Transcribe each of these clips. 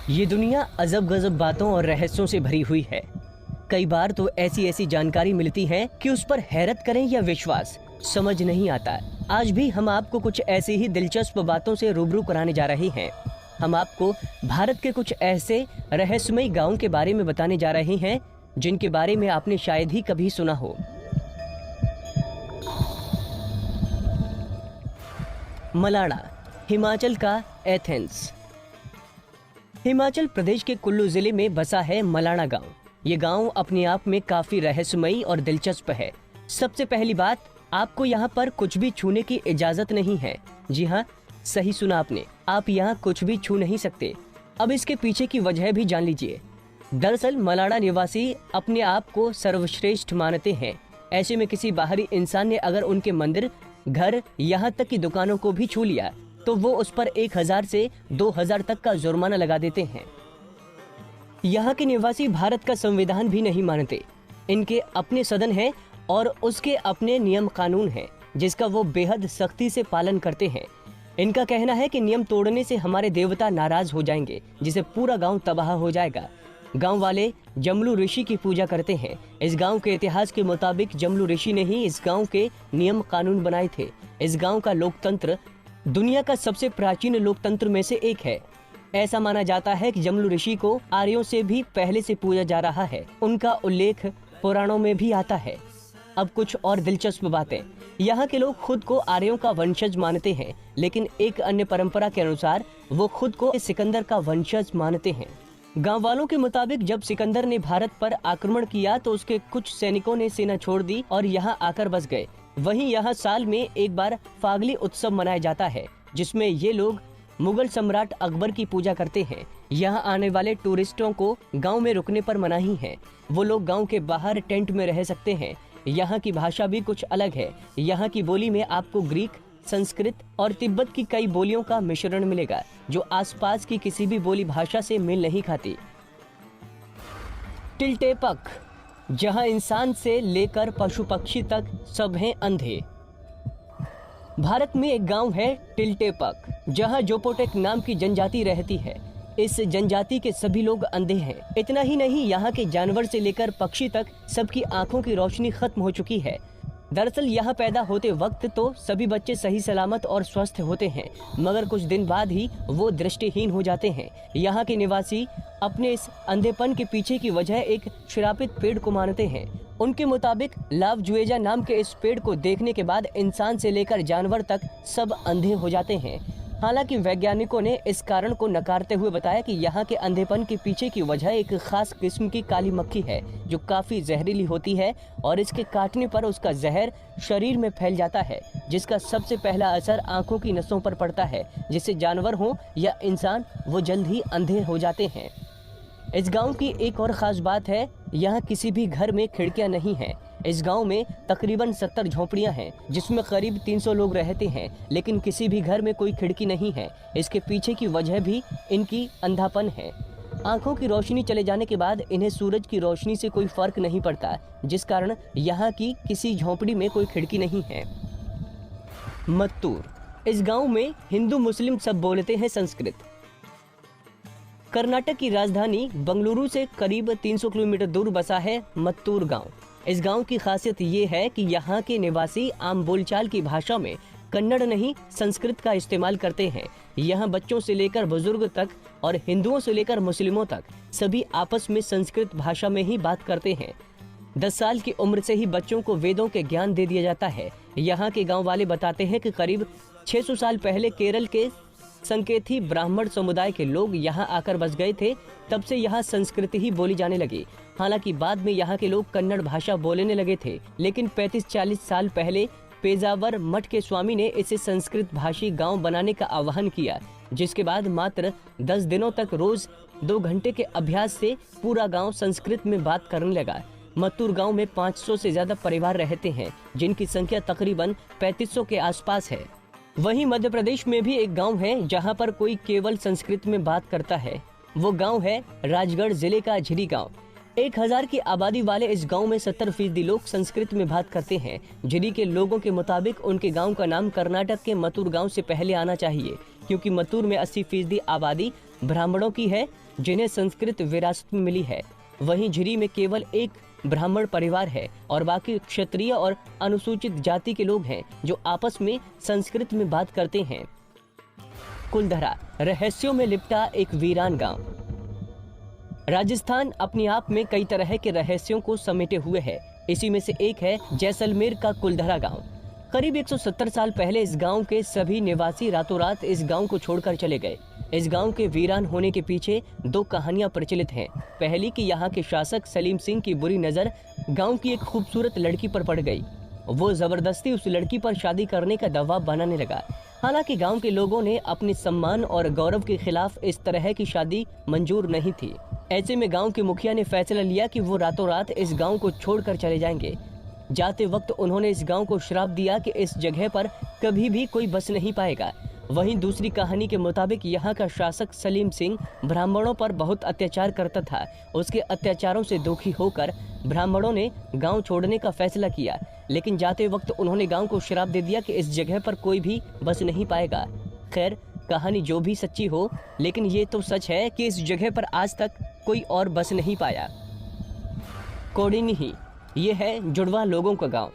ये दुनिया अजब गजब बातों और रहस्यों से भरी हुई है। कई बार तो ऐसी ऐसी जानकारी मिलती है कि उस पर हैरत करें या विश्वास समझ नहीं आता। आज भी हम आपको कुछ ऐसी ही दिलचस्प बातों से रूबरू कराने जा रहे हैं। हम आपको भारत के कुछ ऐसे रहस्यमयी गांवों के बारे में बताने जा रहे हैं जिनके बारे में आपने शायद ही कभी सुना हो। मलाड़ा, हिमाचल का एथेंस। हिमाचल प्रदेश के कुल्लू जिले में बसा है मलाड़ा गांव। ये गांव अपने आप में काफी रहस्यमयी और दिलचस्प है। सबसे पहली बात, आपको यहाँ पर कुछ भी छूने की इजाजत नहीं है। जी हाँ, सही सुना आपने, आप यहाँ कुछ भी छू नहीं सकते। अब इसके पीछे की वजह भी जान लीजिए। दरअसल मलाड़ा निवासी अपने आप को सर्वश्रेष्ठ मानते हैं। ऐसे में किसी बाहरी इंसान ने अगर उनके मंदिर, घर, यहाँ तक की दुकानों को भी छू लिया तो वो उस पर 1000 से 2000 तक का जुर्माना लगा देते हैं। यहाँ के निवासी भारत का संविधान भी नहीं मानते। इनके अपने सदन है और उसके अपने नियम कानून हैं जिसका वो बेहद सख्ती से पालन करते हैं। इनका कहना है कि नियम तोड़ने से हमारे देवता नाराज हो जाएंगे, जिससे पूरा गांव तबाह हो जाएगा। गांव वाले जमलू ऋषि की पूजा करते हैं। इस गांव के इतिहास के मुताबिक जमलू ऋषि ने ही इस गांव के नियम कानून बनाए थे। इस गांव का लोकतंत्र दुनिया का सबसे प्राचीन लोकतंत्र में से एक है। ऐसा माना जाता है कि जमलू ऋषि को आर्यों से भी पहले से पूजा जा रहा है। उनका उल्लेख पुराणों में भी आता है। अब कुछ और दिलचस्प बातें। यहाँ के लोग खुद को आर्यों का वंशज मानते हैं, लेकिन एक अन्य परंपरा के अनुसार वो खुद को सिकंदर का वंशज मानते हैं। गांव वालों के मुताबिक जब सिकंदर ने भारत पर आक्रमण किया तो उसके कुछ सैनिकों ने सेना छोड़ दी और यहाँ आकर बस गए। वहीं यहाँ साल में एक बार फागली उत्सव मनाया जाता है, जिसमें ये लोग मुगल सम्राट अकबर की पूजा करते हैं। यहाँ आने वाले टूरिस्टों को गांव में रुकने पर मनाही है। वो लोग गांव के बाहर टेंट में रह सकते हैं। यहाँ की भाषा भी कुछ अलग है। यहाँ की बोली में आपको ग्रीक, संस्कृत और तिब्बत की कई बोलियों का मिश्रण मिलेगा, जो आसपास की किसी भी बोली भाषा से मेल नहीं खाती। टिल्टेपक, जहां इंसान से लेकर पशु पक्षी तक सब हैं अंधे। भारत में एक गांव है टिल्टेपक, जहां जोपोटेक नाम की जनजाति रहती है। इस जनजाति के सभी लोग अंधे हैं। इतना ही नहीं, यहाँ के जानवर से लेकर पक्षी तक सबकी आंखों की रोशनी खत्म हो चुकी है। दरअसल यहाँ पैदा होते वक्त तो सभी बच्चे सही सलामत और स्वस्थ होते हैं, मगर कुछ दिन बाद ही वो दृष्टिहीन हो जाते हैं। यहाँ के निवासी अपने इस अंधेपन के पीछे की वजह एक श्रापित पेड़ को मानते हैं। उनके मुताबिक लाव जुएजा नाम के इस पेड़ को देखने के बाद इंसान से लेकर जानवर तक सब अंधे हो जाते हैं। हालांकि वैज्ञानिकों ने इस कारण को नकारते हुए बताया कि यहाँ के अंधेपन के पीछे की वजह एक खास किस्म की काली मक्खी है, जो काफी जहरीली होती है और इसके काटने पर उसका जहर शरीर में फैल जाता है, जिसका सबसे पहला असर आंखों की नसों पर पड़ता है, जिससे जानवर हो या इंसान वो जल्द ही अंधे हो जाते हैं। इस गांव की एक और खास बात है, यहाँ किसी भी घर में खिड़कियां नहीं हैं। इस गांव में तकरीबन 70 झोपड़ियां हैं, जिसमें करीब 300 लोग रहते हैं, लेकिन किसी भी घर में कोई खिड़की नहीं है। इसके पीछे की वजह भी इनकी अंधापन है। आंखों की रोशनी चले जाने के बाद इन्हें सूरज की रोशनी से कोई फर्क नहीं पड़ता, जिस कारण यहाँ की किसी झोपड़ी में कोई खिड़की नहीं है। मत्तूर, इस गाँव में हिंदू मुस्लिम सब बोलते हैं संस्कृत। कर्नाटक की राजधानी बंगलुरु से करीब 300 किलोमीटर दूर बसा है मत्तूर गांव। इस गांव की खासियत ये है कि यहाँ के निवासी आम बोलचाल की भाषा में कन्नड़ नहीं संस्कृत का इस्तेमाल करते हैं। यहाँ बच्चों से लेकर बुजुर्ग तक और हिंदुओं से लेकर मुस्लिमों तक सभी आपस में संस्कृत भाषा में ही बात करते हैं। 10 साल की उम्र से ही बच्चों को वेदों के ज्ञान दे दिया जाता है। यहाँ के गाँव वाले बताते हैं कि करीब 600 साल पहले केरल के संकेथी ब्राह्मण समुदाय के लोग यहाँ आकर बस गए थे। तब से यहाँ संस्कृत ही बोली जाने लगी। हालांकि बाद में यहाँ के लोग कन्नड़ भाषा बोलने लगे थे, लेकिन 35-40 साल पहले पेजावर मठ के स्वामी ने इसे संस्कृत भाषी गांव बनाने का आह्वान किया, जिसके बाद मात्र 10 दिनों तक रोज 2 घंटे के अभ्यास से पूरा गाँव संस्कृत में बात करने लगा। मत्तूर गाँव में 500 से ज्यादा परिवार रहते हैं, जिनकी संख्या तकरीबन 3500 के आसपास है। वहीं मध्य प्रदेश में भी एक गांव है जहां पर कोई केवल संस्कृत में बात करता है। वो गांव है राजगढ़ जिले का झिरी गांव। 1000 की आबादी वाले इस गांव में 70% लोग संस्कृत में बात करते हैं। झिरी के लोगों के मुताबिक उनके गांव का नाम कर्नाटक के मत्तूर गांव से पहले आना चाहिए, क्योंकि मत्तूर में 80% आबादी ब्राह्मणों की है। जिन्हें संस्कृत विरासत में मिली है। वहीं झिरी में केवल एक ब्राह्मण परिवार है और बाकी क्षत्रिय और अनुसूचित जाति के लोग हैं जो आपस में संस्कृत में बात करते हैं। कुलधरा, रहस्यों में लिपटा एक वीरान गांव। राजस्थान अपने आप में कई तरह के रहस्यों को समेटे हुए है। इसी में से एक है जैसलमेर का कुलधरा गांव। करीब 170 साल पहले इस गांव के सभी निवासी रातों रात इस गांव को छोड़कर चले गए। इस गांव के वीरान होने के पीछे दो कहानियां प्रचलित हैं। पहली कि यहाँ के शासक सलीम सिंह की बुरी नजर गांव की एक खूबसूरत लड़की पर पड़ गई। वो जबरदस्ती उस लड़की पर शादी करने का दबाव बनाने लगा। हालांकि गांव के लोगों ने अपने सम्मान और गौरव के खिलाफ इस तरह की शादी मंजूर नहीं थी। ऐसे में गांव के मुखिया ने फैसला लिया कि वो रातों रात इस गांव को छोड़कर चले जाएंगे। जाते वक्त उन्होंने इस गांव को श्राप दिया कि इस जगह पर कभी भी कोई बस नहीं पाएगा। वहीं दूसरी कहानी के मुताबिक यहाँ का शासक सलीम सिंह ब्राह्मणों पर बहुत अत्याचार करता था। उसके अत्याचारों से दुखी होकर ब्राह्मणों ने गांव छोड़ने का फैसला किया, लेकिन जाते वक्त उन्होंने गांव को श्राप दे दिया कि इस जगह पर कोई भी बस नहीं पाएगा। खैर, कहानी जो भी सच्ची हो, लेकिन ये तो सच है कि इस जगह पर आज तक कोई और बस नहीं पाया। कोडिन्ही, ये है जुड़वा लोगों का गांव।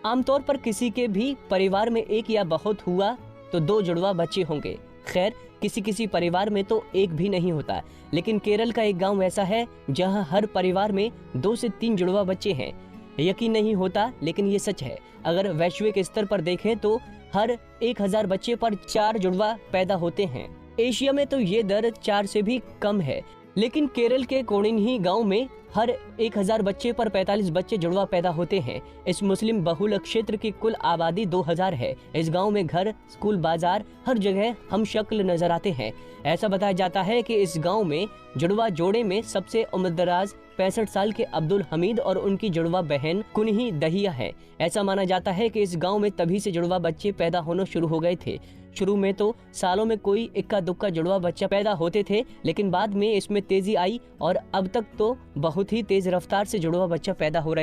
आमतौर पर किसी के भी परिवार में एक या बहुत हुआ तो दो जुड़वा बच्चे होंगे। खैर, किसी किसी परिवार में तो एक भी नहीं होता, लेकिन केरल का एक गांव ऐसा है जहां हर परिवार में 2 से 3 जुड़वा बच्चे हैं। यकीन नहीं होता, लेकिन ये सच है। अगर वैश्विक स्तर पर देखें तो हर 1000 बच्चे पर 4 जुड़वा पैदा होते हैं। एशिया में तो ये दर 4 से भी कम है, लेकिन केरल के कोडिन्ही गांव में हर 1000 बच्चे पर 45 बच्चे जुड़वा पैदा होते हैं। इस मुस्लिम बहुल क्षेत्र की कुल आबादी 2000 है। इस गांव में घर, स्कूल, बाजार, हर जगह हम शक्ल नजर आते हैं। ऐसा बताया जाता है कि इस गांव में जुड़वा जोड़े में सबसे उम्रदराज 65 साल के अब्दुल हमीद और उनकी जुड़वा बहन कुन्ही दहिया है। ऐसा माना जाता है कि इस गांव में तभी से जुड़वा बच्चे पैदा होना शुरू हो गए थे। शुरू में तो सालों में कोई इक्का दुक्का जुड़वा बच्चा पैदा होते थे, लेकिन बाद में इसमें तेजी आई और अब तक तो बहुत ही तेज रफ्तार से जुड़वा बच्चा पैदा हो रहे